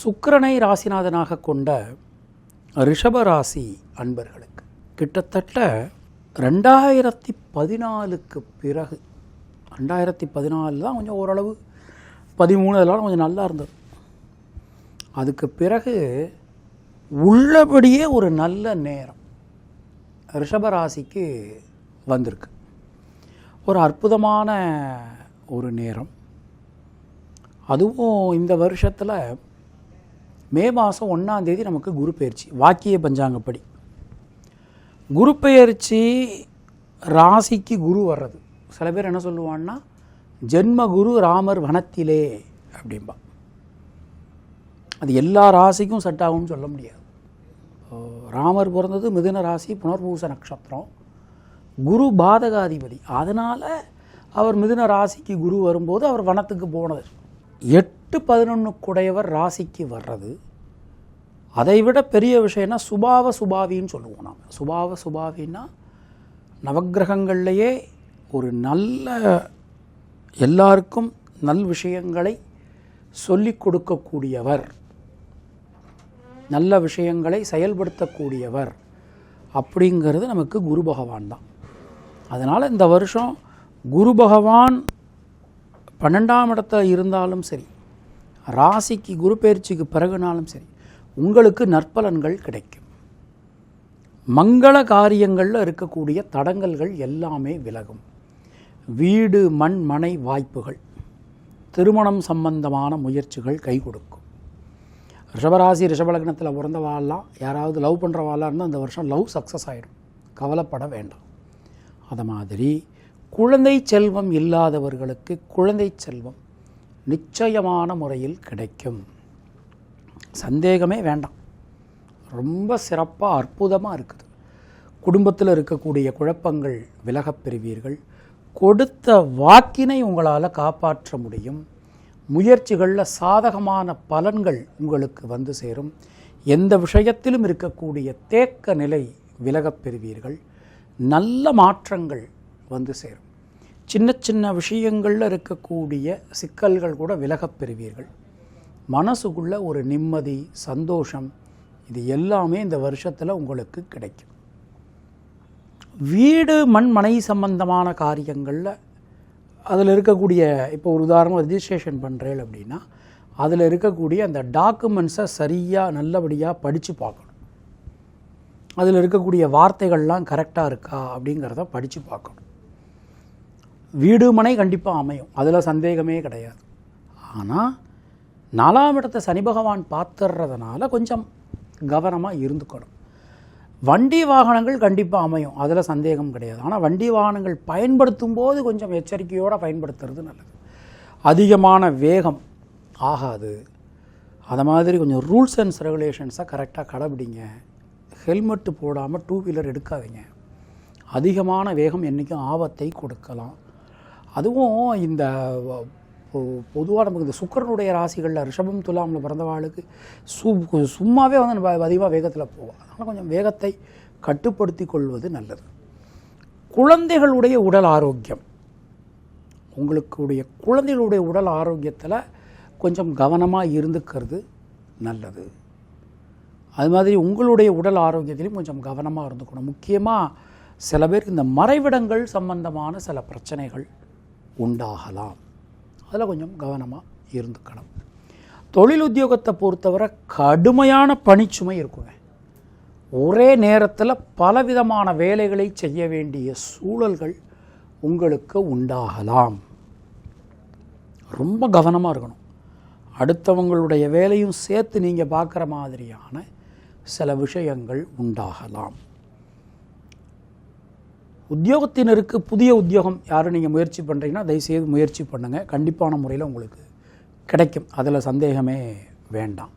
சுக்கிரனை ராசிநாதனாக கொண்ட ரிஷபராசி அன்பர்களுக்கு கிட்டத்தட்ட 2014க்கு பிறகு 2014 தான் கொஞ்சம் ஓரளவு 13 அதெல்லாம் கொஞ்சம் நல்லா இருந்தது. அதுக்கு பிறகு உள்ளபடியே ஒரு நல்ல நேரம் ரிஷபராசிக்கு வந்திருக்கு. ஒரு அற்புதமான ஒரு நேரம். அதுவும் இந்த வருஷத்தில் மே மாதம் 1ஆம் தேதி நமக்கு குரு பெயர்ச்சி. வாக்கிய பஞ்சாங்கப்படி குரு பெயர்ச்சி ராசிக்கு குரு வர்றது. சில பேர் என்ன சொல்லுவான்னா, ஜென்ம குரு ராமர் வனத்திலே அப்படின்பா. அது எல்லா ராசிக்கும் செட் ஆகும்னு சொல்ல முடியாது. ராமர் பிறந்தது மிதுன ராசி, புனர்பூச நட்சத்திரம், குரு பாதகாதிபதி. அதனால் அவர் மிதுன ராசிக்கு குரு வரும்போது அவர் வனத்துக்கு போனது. 8-11 குடையவர் ராசிக்கு வர்றது. அதைவிட பெரிய விஷயம்னா சுபாவ சுபாவின்னு சொல்லுவோம். நாம் சுபாவ சுபாவின்னா நவக்கிரகங்கள்லேயே ஒரு நல்ல எல்லாருக்கும் நல் விஷயங்களை சொல்லிக் கொடுக்கக்கூடியவர், நல்ல விஷயங்களை செயல்படுத்தக்கூடியவர் அப்படிங்கிறது நமக்கு குரு பகவான் தான். அதனால் இந்த வருஷம் குரு பகவான் 12ஆம் இடத்துல இருந்தாலும் சரி, ராசிக்கு குரு பெயர்ச்சிக்கு பிறகுனாலும் சரி, உங்களுக்கு நற்பலன்கள் கிடைக்கும். மங்கள காரியங்களில் இருக்கக்கூடிய தடங்கல்கள் எல்லாமே விலகும். வீடு மண் மனை வாய்ப்புகள், திருமணம் சம்பந்தமான முயற்சிகள் கை கொடுக்கும். ரிஷபராசி ரிஷபலக்னத்தில் பிறந்தவாள்லாம் யாராவது லவ் பண்ணுறவாளாக இருந்தால் இந்த வருஷம் லவ் சக்ஸஸ் ஆகிடும், கவலைப்பட வேண்டாம். அது மாதிரி குழந்தை செல்வம் இல்லாதவர்களுக்கு குழந்தை செல்வம் நிச்சயமான முறையில் கிடைக்கும். சந்தேகமே வேண்டாம். ரொம்ப சிறப்பாக அற்புதமாக இருக்குது. குடும்பத்தில் இருக்கக்கூடிய குழப்பங்கள் விலகப் பெறுவீர்கள். கொடுத்த வாக்கினை உங்களால் காப்பாற்ற முடியும். முயற்சிகளில் சாதகமான பலன்கள் உங்களுக்கு வந்து சேரும். எந்த விஷயத்திலும் இருக்கக்கூடிய தேக்க நிலை விலகப் பெறுவீர்கள். நல்ல மாற்றங்கள் வந்து சேரும். சின்ன சின்ன விஷயங்களில் இருக்கக்கூடிய சிக்கல்கள் கூட விலகப் பெறுவீர்கள். மனசுக்குள்ள ஒரு நிம்மதி, சந்தோஷம், இது எல்லாமே இந்த வருஷத்தில் உங்களுக்கு கிடைக்கும். வீடு மண் மனை சம்பந்தமான காரியங்களில் அதில் இருக்கக்கூடிய, இப்போ ஒரு உதாரணம் ரெஜிஸ்ட்ரேஷன் பண்ணுறேன் அப்படின்னா அதில் இருக்கக்கூடிய அந்த டாக்குமெண்ட்ஸை சரியாக நல்லபடியாக படித்து பார்க்கணும். அதில் இருக்கக்கூடிய வார்த்தைகள்லாம் கரெக்டாக இருக்கா அப்படிங்கிறத படித்து பார்க்கணும். வீடு மனை கண்டிப்பாக அமையும், அதில் சந்தேகமே கிடையாது. ஆனால் 4ஆம் இடத்தை சனி பகவான் பார்த்துறதுனால கொஞ்சம் கவனமாக இருந்துக்கணும். வண்டி வாகனங்கள் கண்டிப்பாக அமையும், அதில் சந்தேகம் கிடையாது. ஆனால் வண்டி வாகனங்கள் பயன்படுத்தும் போது கொஞ்சம் எச்சரிக்கையோடு பயன்படுத்துறது நல்லது. அதிகமான வேகம் ஆகாது. அது மாதிரி கொஞ்சம் ரூல்ஸ் அண்ட் ரெகுலேஷன்ஸை கரெக்டாக கடைபிடிங்க. ஹெல்மெட்டு போடாமல் 2 வீலர் எடுக்காதீங்க. அதிகமான வேகம் என்றைக்கும் ஆபத்தை கொடுக்கலாம். அதுவும் இந்த பொதுவாக நமக்கு இந்த சுக்கிரனுடைய ராசிகளில் ரிஷபம் துலாமில் பிறந்தவாளுக்கு சும்மாவே வந்து நம்ம அதிகமாக வேகத்தில் போவோம். அதனால் கொஞ்சம் வேகத்தை கட்டுப்படுத்தி கொள்வது நல்லது. குழந்தைகளுடைய உடல் ஆரோக்கியம், உங்களுடைய குழந்தைகளுடைய உடல் ஆரோக்கியத்தில் கொஞ்சம் கவனமாக இருந்துக்கிறது நல்லது. அது மாதிரி உங்களுடைய உடல் ஆரோக்கியத்திலையும் கொஞ்சம் கவனமாக இருந்துக்கணும். முக்கியமாக சில பேருக்கு இந்த மறைவிடங்கள் சம்பந்தமான சில பிரச்சனைகள் உண்டாகலாம், அதில் கொஞ்சம் கவனமாக இருந்துக்கணும். தொழில் உத்தியோகத்தை பொறுத்தவரை கடுமையான பணிச்சுமை இருக்குங்க. ஒரே நேரத்தில் பலவிதமான வேலைகளை செய்ய வேண்டிய சூழல்கள் உங்களுக்கு உண்டாகலாம். ரொம்ப கவனமாக இருக்கணும். அடுத்தவங்களுடைய வேலையும் சேர்த்து நீங்கள் பார்க்குற மாதிரியான சில விஷயங்கள் உண்டாகலாம். உத்தியோகத்தினருக்கு புதிய உத்தியோகம் யாரும் நீங்கள் முயற்சி பண்ணுறீங்கன்னா தயவுசெய்து முயற்சி பண்ணுங்கள். கண்டிப்பான முறையில் உங்களுக்கு கிடைக்கும், அதில் சந்தேகமே வேண்டாம்.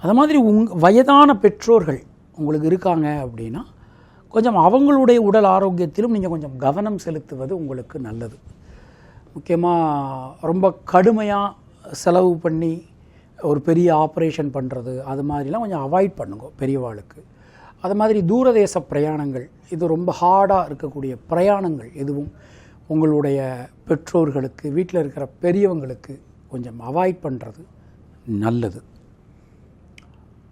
அது மாதிரி வயதான பெற்றோர்கள் உங்களுக்கு இருக்காங்க அப்படின்னா கொஞ்சம் அவங்களுடைய உடல் ஆரோக்கியத்திலும் நீங்கள் கொஞ்சம் கவனம் செலுத்துவது உங்களுக்கு நல்லது. முக்கியமாக ரொம்ப கடுமையாக செலவு பண்ணி ஒரு பெரிய ஆப்ரேஷன் பண்ணுறது அது மாதிரிலாம் கொஞ்சம் அவாய்ட் பண்ணுங்க பெரியவாளுக்கு. அது மாதிரி தூரதேச பிரயாணங்கள், இது ரொம்ப ஹார்டாக இருக்கக்கூடிய பிரயாணங்கள் எதுவும் உங்களுடைய பெற்றோர்களுக்கு, வீட்டில் இருக்கிற பெரியவங்களுக்கு கொஞ்சம் அவாய்ட் பண்ணுறது நல்லது.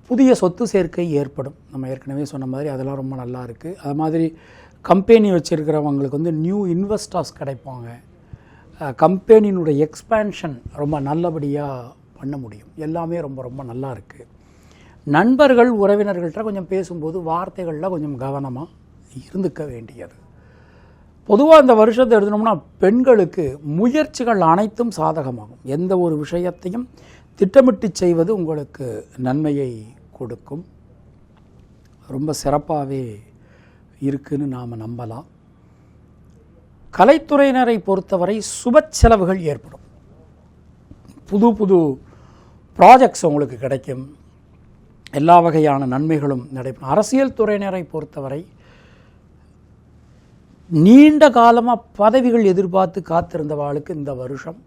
புதிய சொத்து சேர்க்கை ஏற்படும். நம்ம ஏற்கனவே சொன்ன மாதிரி அதெல்லாம் ரொம்ப நல்லா இருக்குது. அது மாதிரி கம்பெனி வச்சுருக்கிறவங்களுக்கு வந்து நியூ இன்வெஸ்டர்ஸ் கிடைப்பாங்க. கம்பெனியினுடைய எக்ஸ்பேன்ஷன் ரொம்ப நல்லபடியாக பண்ண முடியும். எல்லாமே ரொம்ப ரொம்ப நல்லா இருக்குது. நண்பர்கள் உறவினர்கள்ட்ட கொஞ்சம் பேசும்போது வார்த்தைகளில் கொஞ்சம் கவனமாக இருந்துக்க வேண்டியது. பொதுவாக இந்த வருஷத்தை எடுத்துனோம்னா பெண்களுக்கு முயற்சிகள் அனைத்தும் சாதகமாகும். எந்த ஒரு விஷயத்தையும் திட்டமிட்டு செய்வது உங்களுக்கு நன்மையை கொடுக்கும். ரொம்ப சிறப்பாகவே இருக்குன்னு நாம் நம்பலாம். கலைத்துறையினரை பொறுத்தவரை சுப செலவுகள் ஏற்படும். புது புது ப்ராஜெக்ட்ஸ் உங்களுக்கு கிடைக்கும். எல்லா வகையான நன்மைகளும் நடைபெறும். அரசியல் துறையினரை பொறுத்தவரை நீண்ட காலமாக பதவிகள் எதிர்பார்த்து காத்திருந்தவாளுக்கு இந்த வருஷம்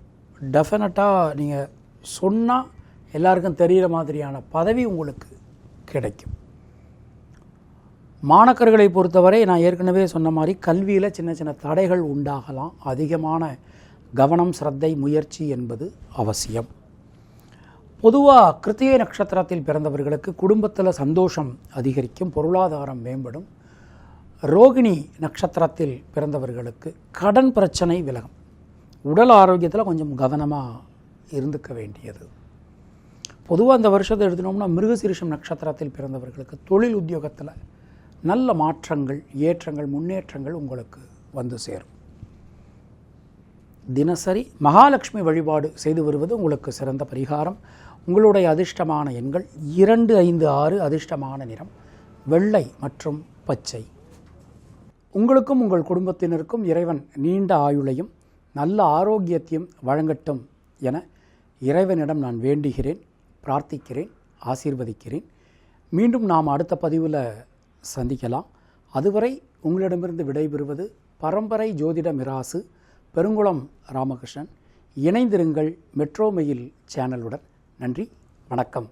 டெஃபினட்டாக நீங்கள் சொன்னால் எல்லாருக்கும் தெரிகிற மாதிரியான பதவி உங்களுக்கு கிடைக்கும். மாணக்கர்களை பொறுத்தவரை நான் ஏற்கனவே சொன்ன மாதிரி கல்வியில் சின்ன சின்ன தடைகள் உண்டாகலாம். அதிகமான கவனம், சிரத்தை, முயற்சி என்பது அவசியம். பொதுவாக கிருத்திகை நட்சத்திரத்தில் பிறந்தவர்களுக்கு குடும்பத்தில் சந்தோஷம் அதிகரிக்கும், பொருளாதாரம் மேம்படும். ரோகிணி நட்சத்திரத்தில் பிறந்தவர்களுக்கு கடன் பிரச்சனை விலகும். உடல் ஆரோக்கியத்தில் கொஞ்சம் கவனமாக இருந்துக்க வேண்டியது. பொதுவாக இந்த வருஷத்தை எடுத்துனோம்னா மிருகசீரிஷம் நட்சத்திரத்தில் பிறந்தவர்களுக்கு தொழில் உத்தியோகத்தில் நல்ல மாற்றங்கள், ஏற்றங்கள், முன்னேற்றங்கள் உங்களுக்கு வந்து சேரும். தினசரி மகாலட்சுமி வழிபாடு செய்து வருவது உங்களுக்கு சிறந்த பரிகாரம். உங்களுடைய அதிர்ஷ்டமான எண்கள் 2, 5, 6. அதிர்ஷ்டமான நிறம் வெள்ளை மற்றும் பச்சை. உங்களுக்கும் உங்கள் குடும்பத்தினருக்கும் இறைவன் நீண்ட ஆயுளையும் நல்ல ஆரோக்கியத்தையும் வழங்கட்டும் என இறைவனிடம் நான் வேண்டுகிறேன், பிரார்த்திக்கிறேன், ஆசீர்வதிக்கிறேன். மீண்டும் நாம் அடுத்த பதிவில் சந்திக்கலாம். அதுவரை உங்களிடமிருந்து விடைபெறுவது பரம்பரை ஜோதிட மிராசு பெருங்குளம் ராமகிருஷ்ணன். இணைந்திருங்கள் மெட்ரோ மெயில் சேனலுடன். நன்றி, வணக்கம்.